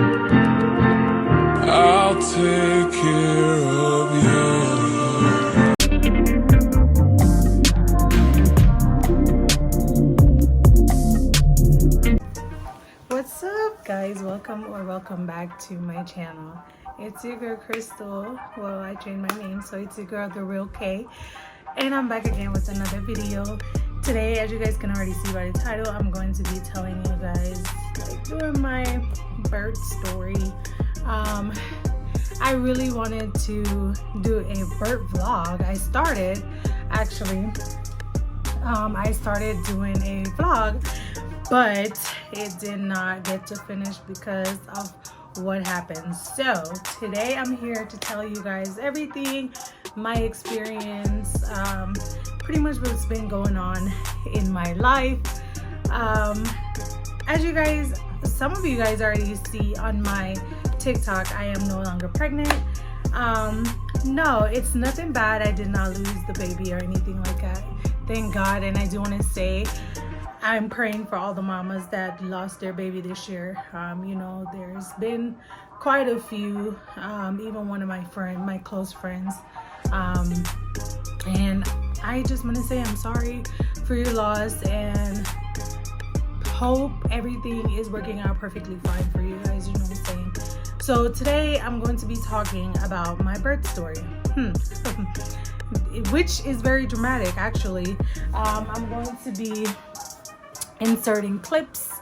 I'll take care of you. What's up, guys? Welcome back to my channel. It's your girl Crystal. Well, I changed my name, so it's your girl The Real K, and I'm back again with another video. Today, as you guys can already see by the title, I'm going to be telling you guys, like, doing my birth story. I really wanted to do a birth vlog. I started doing a vlog, but it did not get to finish because of what happened. So today I'm here to tell you guys everything, my experience, pretty much what's been going on in my life. As you guys, some of you guys already see on my TikTok, I am no longer pregnant. No, it's nothing bad. I did not lose the baby or anything like that, thank God. And I do want to say I'm praying for all the mamas that lost their baby this year. You know, there's been quite a few, even one of my close friends. And I just want to say I'm sorry for your loss and hope everything is working out perfectly fine for you guys, you know what I'm saying? So today I'm going to be talking about my birth story, which is very dramatic actually. I'm going to be inserting clips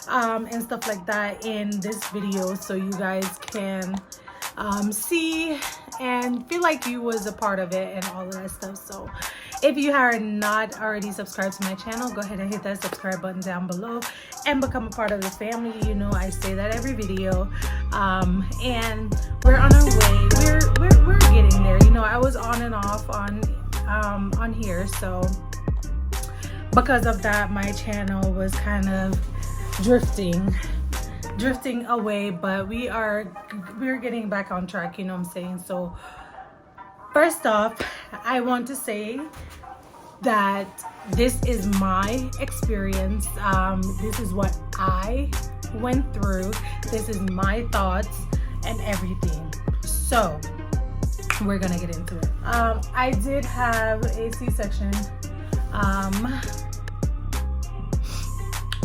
and stuff like that in this video so you guys can see and feel like you was a part of it and all of that stuff. So if you are not already subscribed to my channel, go ahead and hit that subscribe button down below and become a part of the family. You know I say that every video, and we're on our way. We're getting there. You know, I was on and off on here, so because of that my channel was kind of drifting away, but we're getting back on track, you know what I'm saying? So first off, I want to say that this is my experience. This is what I went through. This is my thoughts and everything. So we're gonna get into it. I did have a C-section,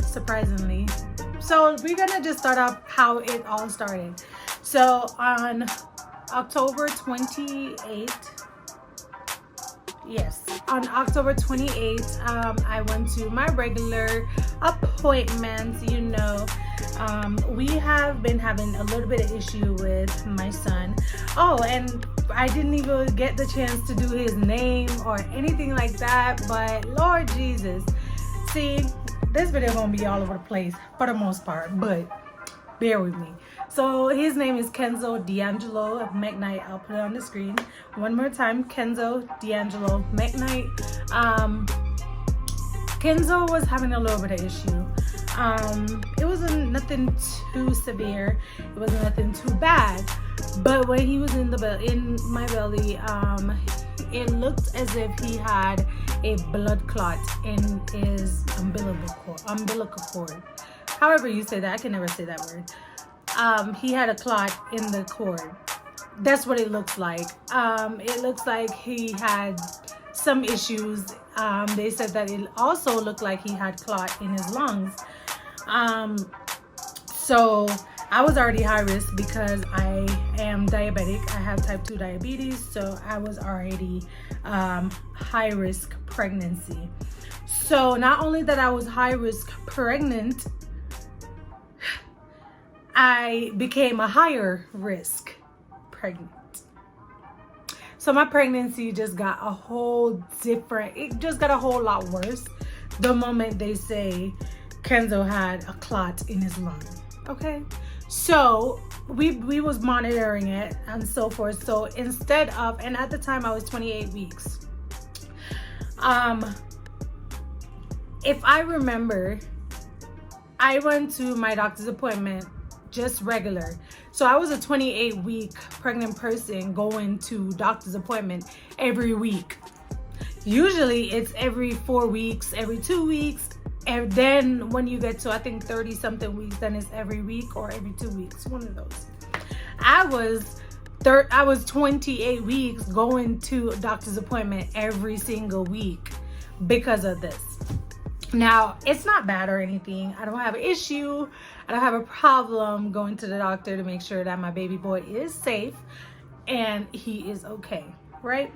surprisingly. So we're gonna just start off how it all started. So on October 28th, yes, on October 28th, I went to my regular appointments. You know, we have been having a little bit of issue with my son. Oh, and I didn't even get the chance to do his name or anything like that, but Lord Jesus, see, this video gonna be all over the place for the most part, but bear with me. So his name is Kenzo D'Angelo McKnight. I'll put it on the screen one more time. Kenzo D'Angelo McKnight. Kenzo was having a little bit of issue. It wasn't nothing too severe. It wasn't nothing too bad. But when he was in my belly, it looked as if he had a blood clot in his umbilical cord. However you say that, I can never say that word. He had a clot in the cord. That's what it looks like. It looks like he had some issues. They said that it also looked like he had clot in his lungs. So I was already high risk because I am diabetic. I have type 2 diabetes, so I was already high risk pregnancy. So not only that I was high risk pregnant, I became a higher risk pregnant. So my pregnancy just got a whole lot worse the moment they say Kenzo had a clot in his lung. Okay, so we was monitoring it and so forth. So instead of, and at the time I was 28 weeks, if I remember, I went to my doctor's appointment just regular. So I was a 28-week pregnant person going to doctor's appointment every week. Usually it's every 4 weeks, every 2 weeks. And then when you get to, I think 30 something weeks, then it's every week or every 2 weeks, one of those. I was 28 weeks going to a doctor's appointment every single week because of this. Now, it's not bad or anything. I don't have an issue. I don't have a problem going to the doctor to make sure that my baby boy is safe and he is okay, right?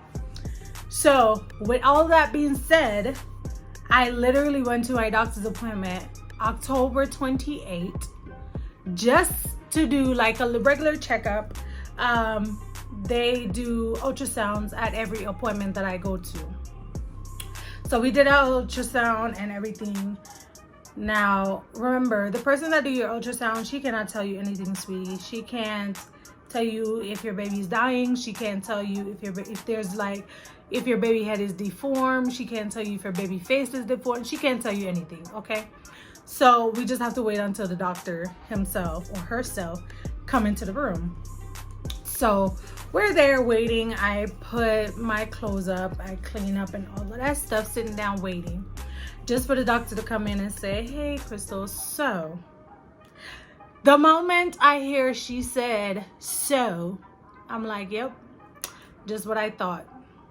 So with all that being said, I literally went to my doctor's appointment October 28th just to do like a regular checkup. They do ultrasounds at every appointment that I go to. So we did our ultrasound and everything. Now, remember, the person that do your ultrasound, she cannot tell you anything, sweetie. She can't tell you if your baby's dying. She can't tell you if your baby head is deformed. She can't tell you if your baby face is deformed. She can't tell you anything, okay? So we just have to wait until the doctor himself or herself come into the room. So we're there waiting. I put my clothes up, I clean up and all of that stuff, sitting down waiting just for the doctor to come in and say, hey, Crystal, so. The moment I hear she said, so, I'm like, yep, just what I thought.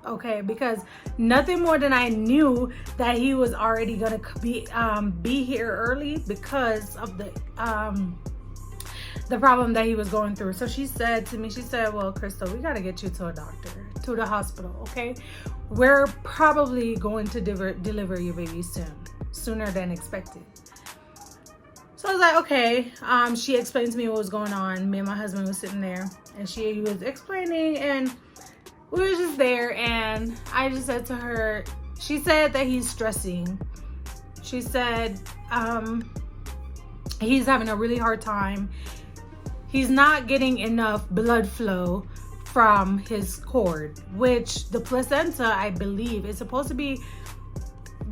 Okay, because nothing more than I knew that he was already gonna be here early because of the problem that he was going through. So she said to me, she said, well, Crystal, we got to get you to a doctor, to the hospital, okay? We're probably going to deliver your baby sooner than expected. So I was like, okay. She explained to me what was going on. Me and my husband was sitting there and she was explaining and we were just there, and I just said to her, she said that he's stressing. She said he's having a really hard time. He's not getting enough blood flow from his cord, which the placenta, I believe, is supposed to be,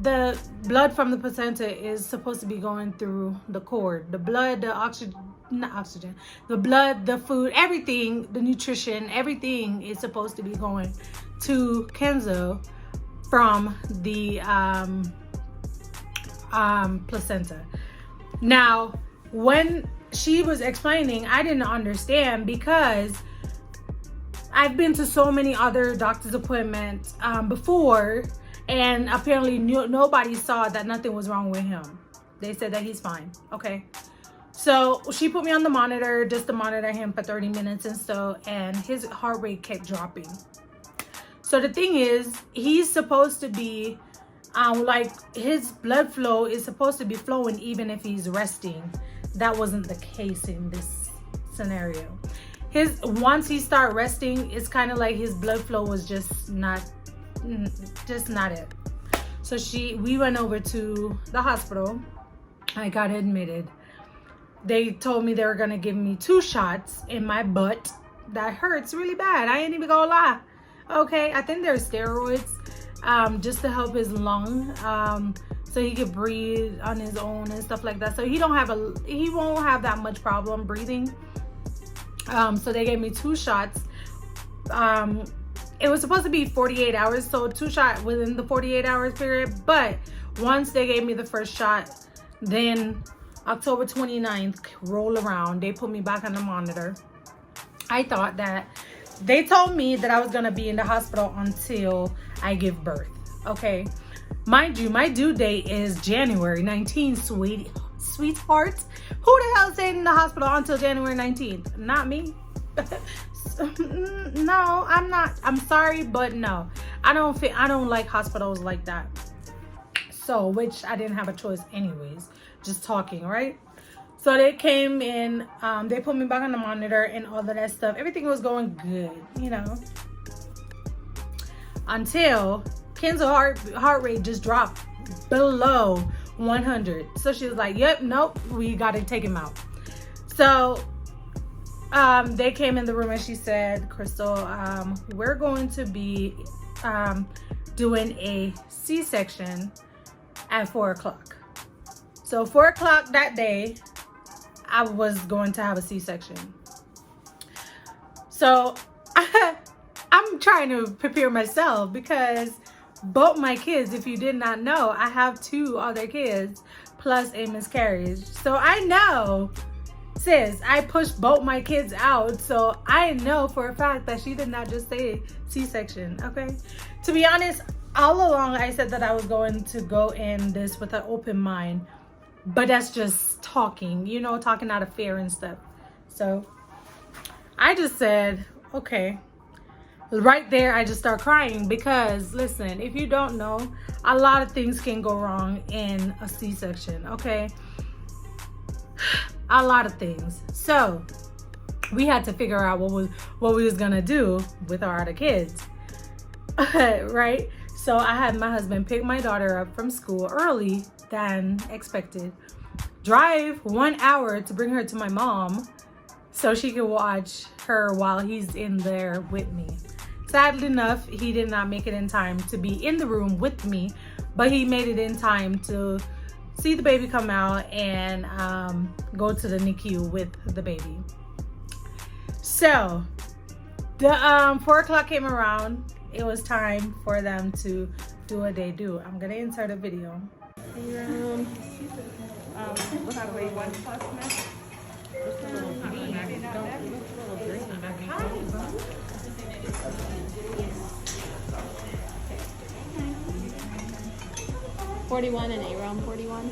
the blood from the placenta is supposed to be going through the cord. The blood, the oxygen, not oxygen, the blood, the food, everything, the nutrition, everything is supposed to be going to Kenzo from the placenta. Now, when she was explaining, I didn't understand because I've been to so many other doctor's appointments before, and apparently nobody saw that nothing was wrong with him. They said that he's fine. Okay. So she put me on the monitor just to monitor him for 30 minutes and so, and his heart rate kept dropping. So the thing is, he's supposed to be, like his blood flow is supposed to be flowing even if he's resting. That wasn't the case in this scenario. Once he started resting, it's kind of like his blood flow was just not it. So we went over to the hospital. I got admitted. They told me they were gonna give me 2 shots in my butt. That hurts really bad. I ain't even gonna lie. Okay, I think they're steroids, just to help his lung, so he could breathe on his own and stuff like that. So he won't have that much problem breathing. So they gave me 2 shots. It was supposed to be 48 hours, so 2 shots within the 48 hours period. But once they gave me the first shot, then October 29th roll around, they put me back on the monitor. I thought that they told me that I was gonna be in the hospital until I give birth. Okay, mind you, my due date is January 19th, sweetheart. Who the hell stayed in the hospital until January 19th? Not me. No, I'm not. I'm sorry, but no, I don't like hospitals like that. So, which I didn't have a choice anyways, just talking, right? So they came in, they put me back on the monitor and all of that stuff. Everything was going good, you know, until Kenzo's heart rate just dropped below 100. So she was like, yep, nope, we got to take him out. So they came in the room and she said, Crystal, we're going to be doing a C-section at 4 o'clock. So 4 o'clock that day, I was going to have a C-section. So I'm trying to prepare myself because both my kids, if you did not know, I have 2 other kids. plus a miscarriage. So I know, sis, I pushed both my kids out. So I know for a fact that she did not just say C-section, okay? To be honest, all along I said that I was going to go in this with an open mind. But that's just talking, you know, talking out of fear and stuff. So I just said, okay. Right there, I just start crying because, listen, if you don't know, a lot of things can go wrong in a C-section, okay? A lot of things. So we had to figure out what we was gonna do with our other kids, right? So I had my husband pick my daughter up from school early than expected, drive 1 hour to bring her to my mom so she could watch her while he's in there with me. Sadly enough, he did not make it in time to be in the room with me, but he made it in time to see the baby come out and go to the NICU with the baby. So the 4 o'clock came around. It was time for them to do what they do. I'm gonna insert a video. Look how the way one plus next. $41 and A-Realm $41.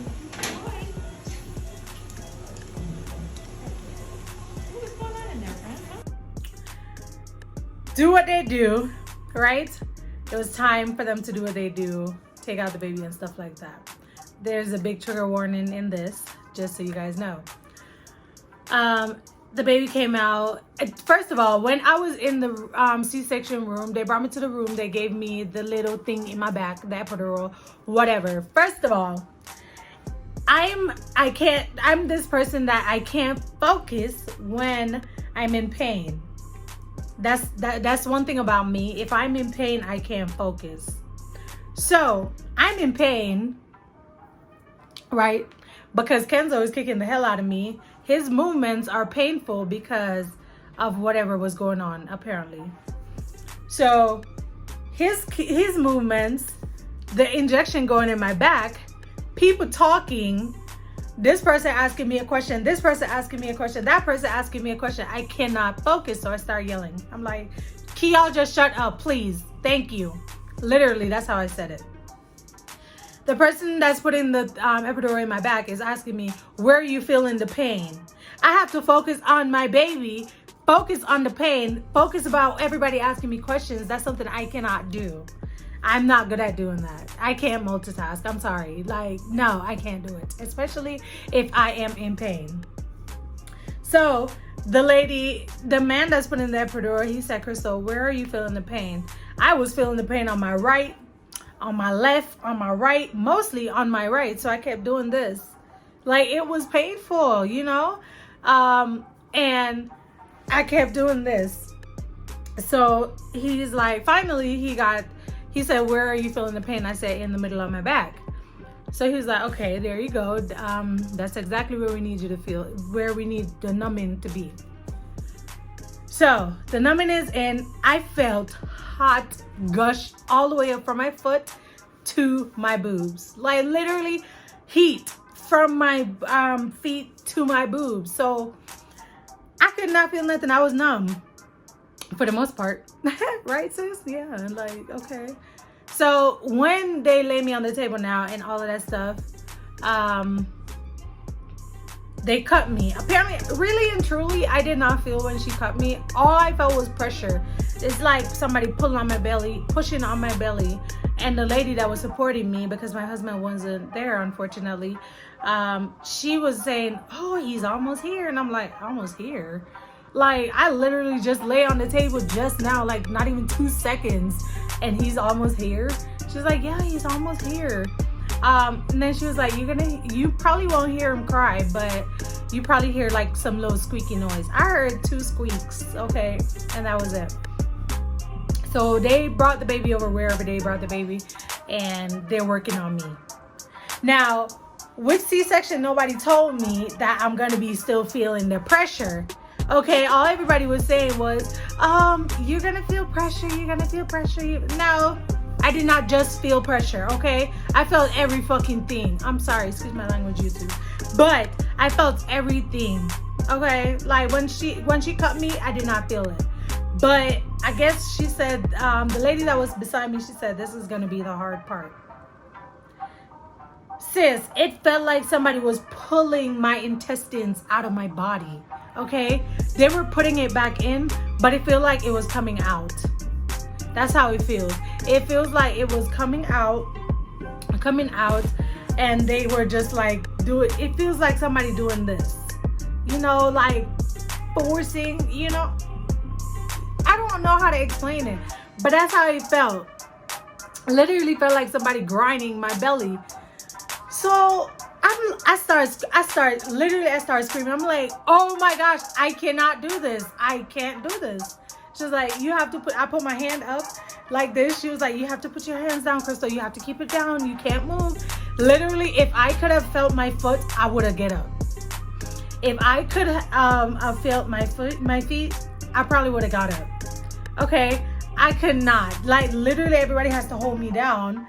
Do what they do, right? It was time for them to do what they do, take out the baby and stuff like that. There's a big trigger warning in this, just so you guys know. The baby came out. First of all, when I was in the C-section room, they brought me to the room. They gave me the little thing in my back, the epidural, whatever. First of all, I'm this person that I can't focus when I'm in pain. That's one thing about me. If I'm in pain, I can't focus. So I'm in pain, right? Because Kenzo is kicking the hell out of me. His movements are painful because of whatever was going on, apparently. So his movements, the injection going in my back, people talking, this person asking me a question, this person asking me a question, that person asking me a question. I cannot focus, so I start yelling. I'm like, can y'all just shut up, please? Thank you. Literally, that's how I said it. The person that's putting the epidural in my back is asking me, where are you feeling the pain? I have to focus on my baby, focus on the pain, focus about everybody asking me questions. That's something I cannot do. I'm not good at doing that. I can't multitask. I'm sorry. Like, no, I can't do it, especially if I am in pain. So the man that's putting the epidural, he said, Crystal, where are you feeling the pain? I was feeling the pain on my right, on my left, on my right, mostly on my right. So I kept doing this. Like, it was painful, you know? And I kept doing this. So he's like, finally he said, where are you feeling the pain? I said, in the middle of my back. So he's like, okay, there you go. That's exactly where we need you to feel, where we need the numbing to be. So the numbing is in. I felt hot gush all the way up from my foot to my boobs. Like, literally heat from my feet to my boobs. So I could not feel nothing. I was numb for the most part. Right, sis? Yeah, like, okay. So when they lay me on the table now and all of that stuff, they cut me. Apparently, really and truly, I did not feel when she cut me. All I felt was pressure. It's like somebody pulling on my belly, pushing on my belly. And the lady that was supporting me, because my husband wasn't there, unfortunately, she was saying, oh, he's almost here. And I'm like, almost here? Like, I literally just lay on the table just now, like not even 2 seconds, and he's almost here. She's like, yeah, he's almost here. And then she was like, you probably won't hear him cry, but you probably hear like some little squeaky noise. I heard 2 squeaks, okay, and that was it. So they brought the baby over wherever they brought the baby, and they're working on me. Now, with C-section, nobody told me that I'm gonna be still feeling the pressure. Okay, all everybody was saying was, you're gonna feel pressure, you're gonna feel pressure. No, I did not just feel pressure, okay? I felt every fucking thing. I'm sorry, excuse my language, YouTube. But I felt everything, okay? Like when she cut me, I did not feel it. But I guess she said, the lady that was beside me, she said, this is gonna be the hard part. Sis, it felt like somebody was pulling my intestines out of my body, okay? They were putting it back in, but it felt like it was coming out. That's how it feels. It feels like it was coming out, and they were just like it feels like somebody doing this, you know, like forcing, you know. I don't know how to explain it, but that's how it felt. Literally felt like somebody grinding my belly. So I started screaming. I'm like, oh my gosh, I cannot do this. I can't do this. She was like, you have to I put my hand up like this. She was like, you have to put your hands down, Crystal. You have to keep it down. You can't move. Literally, if I could have felt my foot, I would have get up. If I could have felt my feet, I probably would have got up. Okay, I could not. Like literally, everybody has to hold me down.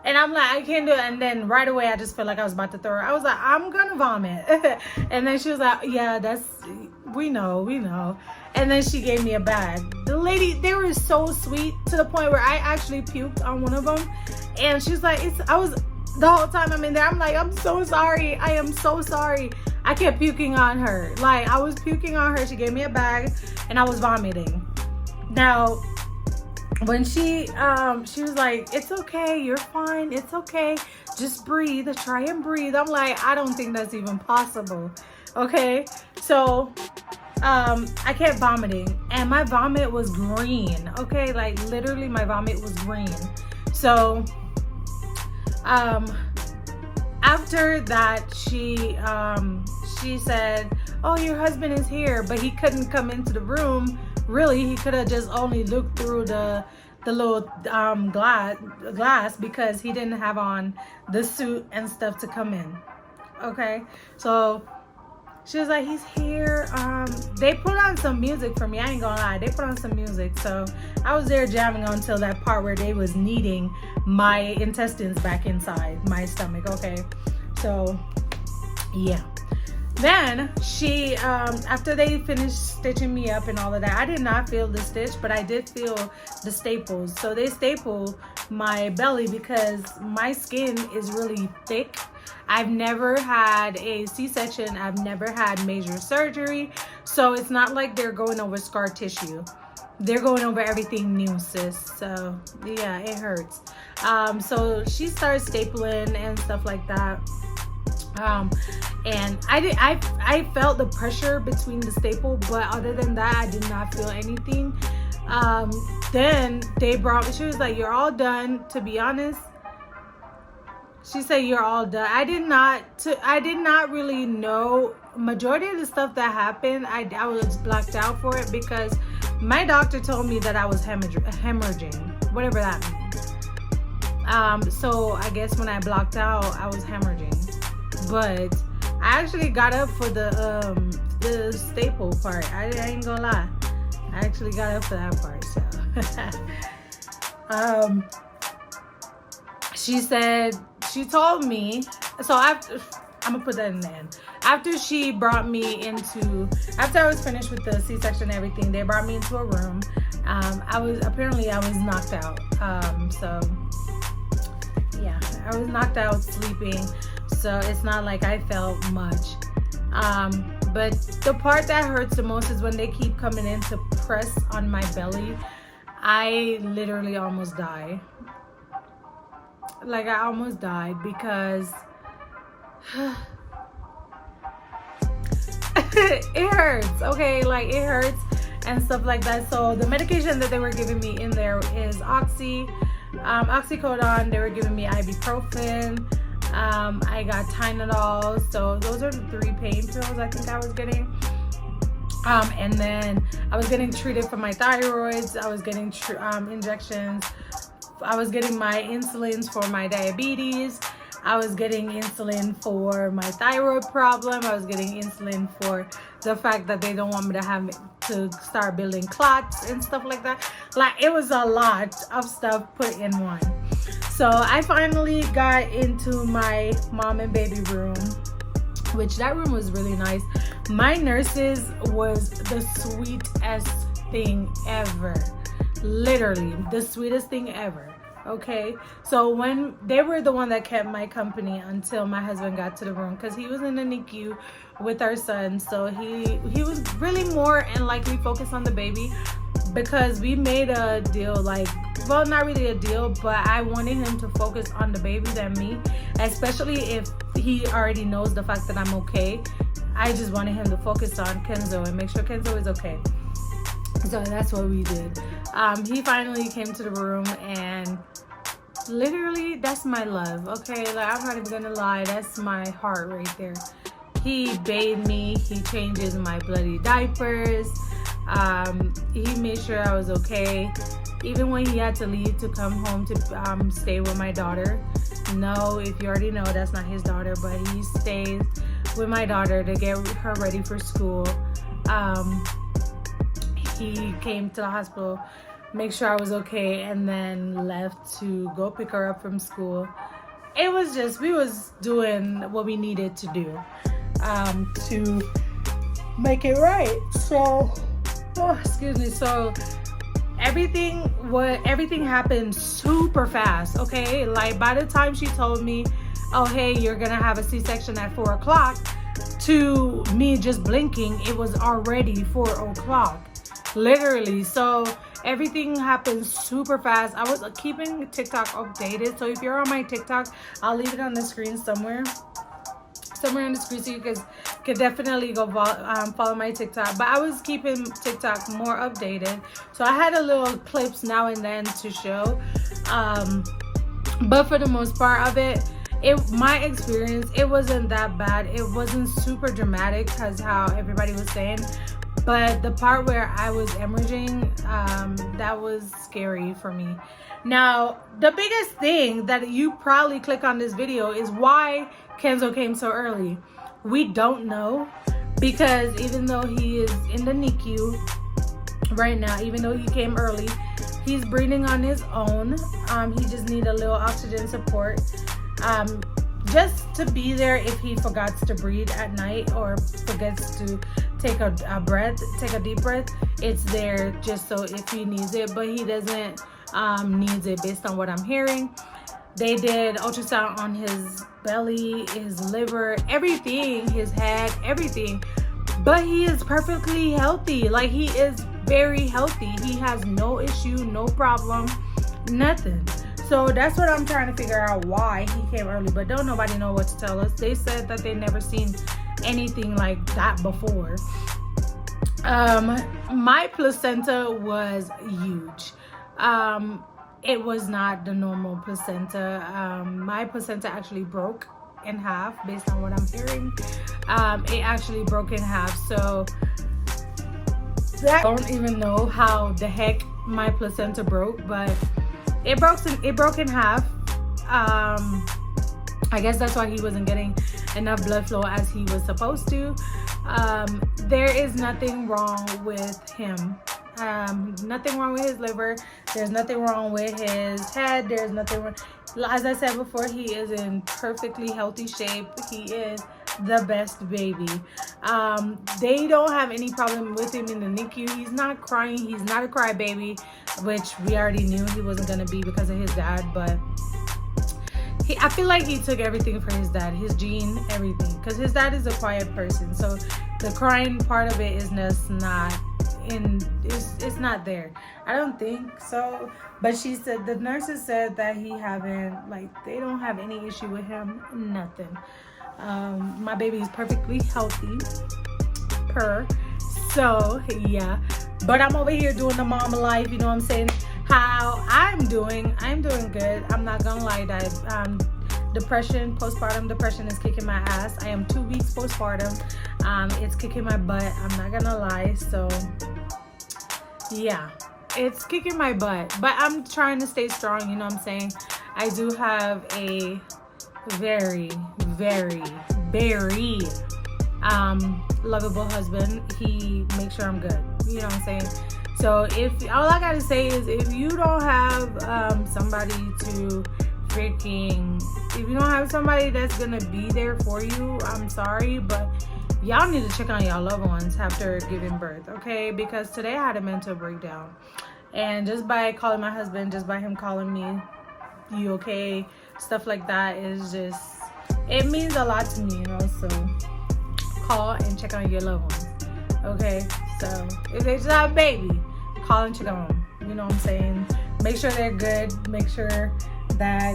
And I'm like, I can't do it. And then right away, I just felt like I was about to throw her. I was like, I'm gonna vomit. And then she was like, yeah, we know. And then she gave me a bag. The lady, they were so sweet to the point where I actually puked on one of them. And she was like, the whole time I'm in there, I'm like, I'm so sorry. I am so sorry. I kept puking on her. Like I was puking on her. She gave me a bag and I was vomiting. Now, when she was like, it's okay, you're fine, it's okay, just breathe, try and breathe. I'm like, I don't think that's even possible. Okay, so I kept vomiting and my vomit was green. Okay, like literally my vomit was green. So after that, she said, oh, your husband is here, but he couldn't come into the room. Really, he could have just only looked through the little glass because he didn't have on the suit and stuff to come in. Okay, so she was like, he's here. They put on some music for me. I ain't gonna lie, they put on some music. So I was there jamming until that part where they was kneading my intestines back inside my stomach. Okay, so yeah. Then she, after they finished stitching me up and all of that, I did not feel the stitch, but I did feel the staples. So they stapled my belly because my skin is really thick. I've never had a C-section. I've never had major surgery. So it's not like they're going over scar tissue. They're going over everything new, sis. So yeah, it hurts. So she started stapling and stuff like that. And I felt the pressure between the staple, but other than that, I did not feel anything. Then she was like, you're all done. To be honest, she said, you're all done. I did not really know majority of the stuff that happened. I was blacked out for it because my doctor told me that I was hemorrhaging, whatever that means. So I guess when I blocked out, I was hemorrhaging. But I actually got up for the staple part. I ain't gonna lie, I actually got up for that part. So she told me, so I'm gonna put that in the end. After she brought me after I was finished with the C-section and everything, they brought me into a room. I was knocked out. So yeah, I was knocked out sleeping. So it's not like I felt much. But the part that hurts the most is when they keep coming in to press on my belly. I literally almost died. Like I almost died because it hurts. Okay, like it hurts and stuff like that. So the medication that they were giving me in there is oxycodone. They were giving me ibuprofen. I got Tylenol. So those are the 3 pain pills I think I was getting. And then I was getting treated for my thyroids. I was getting injections. I was getting my insulins for my diabetes. I was getting insulin for my thyroid problem. I was getting insulin for the fact that they don't want me to start building clots and stuff like that. Like it was a lot of stuff put in one. So I finally got into my mom and baby room, which that room was really nice. My nurses was the sweetest thing ever. Literally the sweetest thing ever. Okay, so when they were the one that kept my company until my husband got to the room, because he was in the NICU with our son, so he was really more and likely focused on the baby, because we made a deal, like, well, not really a deal, but I wanted him to focus on the baby than me, especially if he already knows the fact that I'm okay. I just wanted him to focus on Kenzo and make sure Kenzo is okay. So that's what we did. He finally came to the room, and literally that's my love. Okay, like, I'm not even gonna lie, that's my heart right there. He bathed me, he changes my bloody diapers, he made sure I was okay, even when he had to leave to come home to stay with my daughter. No, if you already know, that's not his daughter, but he stays with my daughter to get her ready for school. He came to the hospital, make sure I was okay, and then left to go pick her up from school. It was just, we was doing what we needed to do to make it right. So, excuse me. So everything happened super fast. Okay, like by the time she told me, oh hey, you're gonna have a C-section at 4 o'clock, to me just blinking, it was already 4 o'clock. Literally. So everything happened super fast. I was keeping TikTok updated, so if you're on my TikTok, I'll leave it on the screen somewhere on the screen, so you guys could definitely go follow my TikTok. But I was keeping TikTok more updated, so I had a little clips now and then to show, but for the most part of it, my experience, it wasn't that bad. It wasn't super dramatic because how everybody was saying. But the part where I was hemorrhaging, that was scary for me. Now, the biggest thing that you probably click on this video is why Kenzo came so early. We don't know, because even though he is in the NICU right now, even though he came early, he's breathing on his own. He just needs a little oxygen support. Just to be there if he forgets to breathe at night or forgets to take a deep breath, it's there just so if he needs it, but he doesn't need it based on what I'm hearing. They did ultrasound on his belly, his liver, everything, his head, everything, but he is perfectly healthy. Like, he is very healthy. He has no issue, no problem, nothing. So that's what I'm trying to figure out, why he came early, but don't nobody know what to tell us. They said that they never seen anything like that before. My placenta was huge. It was not the normal placenta. My placenta actually broke in half based on what I'm hearing. It actually broke in half. So I don't even know how the heck my placenta broke, but it broke in half. I guess that's why he wasn't getting enough blood flow as he was supposed to. There is nothing wrong with him. Nothing wrong with his liver. There's nothing wrong with his head. There's nothing wrong. As I said before, he is in perfectly healthy shape. He is the best baby. They don't have any problem with him in the NICU. He's not crying. He's not a crybaby, which we already knew he wasn't going to be because of his dad. But I feel like he took everything for his dad, his gene, everything, because his dad is a quiet person. So the crying part of it is just not it's not there. I don't think so. But she said, the nurses said that he haven't, like, they don't have any issue with him, nothing. My baby is perfectly healthy, so yeah. But I'm over here doing the mom life, you know what I'm saying? How I'm doing good. I'm not gonna lie, that postpartum depression is kicking my ass. I am 2 weeks postpartum. It's kicking my butt, I'm not gonna lie. So yeah, it's kicking my butt, but I'm trying to stay strong, you know what I'm saying? I do have a very, very, very lovable husband. He makes sure I'm good, you know what I'm saying? So if all I gotta say is, if you don't have somebody to freaking, if you don't have somebody that's gonna be there for you, I'm sorry, but y'all need to check on y'all loved ones after giving birth, okay? Because today I had a mental breakdown, and just by calling my husband, just by him calling me, you okay, stuff like that is just, it means a lot to me, you know. So call and check on your loved ones, okay? So if they just have a baby, call and check on them, you know what I'm saying? Make sure they're good, make sure that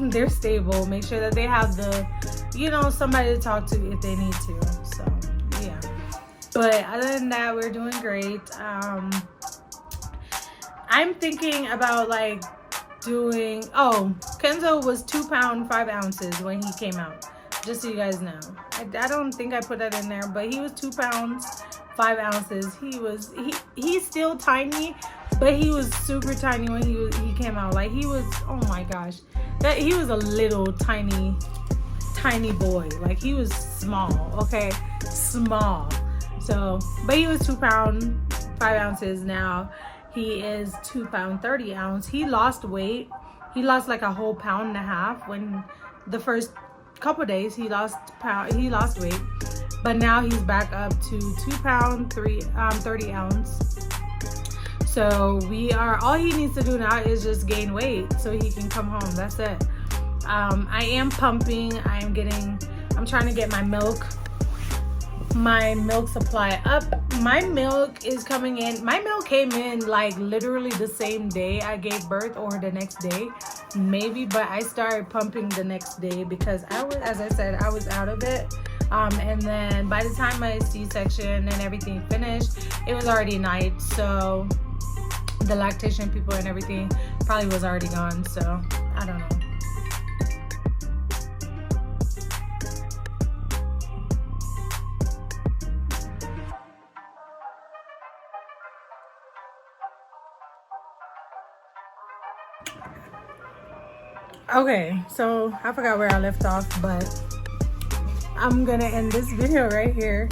they're stable, make sure that they have the, you know, somebody to talk to if they need to. So yeah, but other than that, we're doing great. I'm thinking about like doing, oh, Kenzo was 2 pounds 5 ounces when he came out, just so you guys know. I don't think I put that in there, but he was 2 pounds 5 ounces. He's still tiny, but he was super tiny when he came out. Like, he was, oh my gosh, that he was a little tiny boy. Like, he was small, okay, small. So, but he was 2 pounds 5 ounces. Now he is 2 pounds 30 ounces. He lost weight. He lost like a whole 1.5 pounds when the first couple days he lost weight, but now he's back up to 2 pounds 30 ounces. So we are, all he needs to do now is just gain weight so he can come home. That's it. I am pumping. I'm trying to get my milk supply up. My milk is coming in. My milk came in like literally the same day I gave birth, or the next day maybe, but I started pumping the next day because as I said, I was out of it. And then by the time my C-section and everything finished, it was already night. So the lactation people and everything probably was already gone. So I don't know. Okay, so I forgot where I left off, but I'm gonna end this video right here.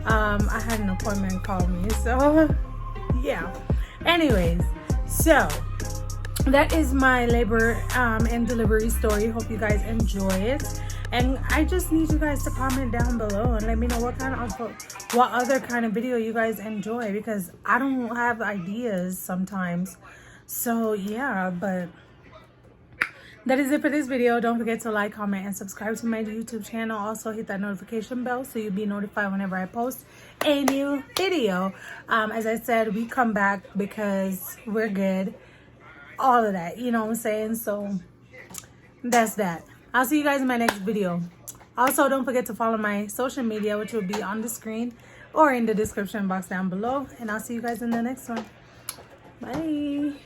I had an appointment call me, so yeah. Anyways, so that is my labor and delivery story. Hope you guys enjoy it, and I just need you guys to comment down below and let me know what other kind of video you guys enjoy, because I don't have ideas sometimes. So yeah, but that is it for this video. Don't forget to like, comment, and subscribe to my YouTube channel. Also hit that notification bell so you'll be notified whenever I post a new video. As I said, we come back because we're good. All of that, you know what I'm saying? So that's that. I'll see you guys in my next video. Also, don't forget to follow my social media, which will be on the screen or in the description box down below. And I'll see you guys in the next one. Bye.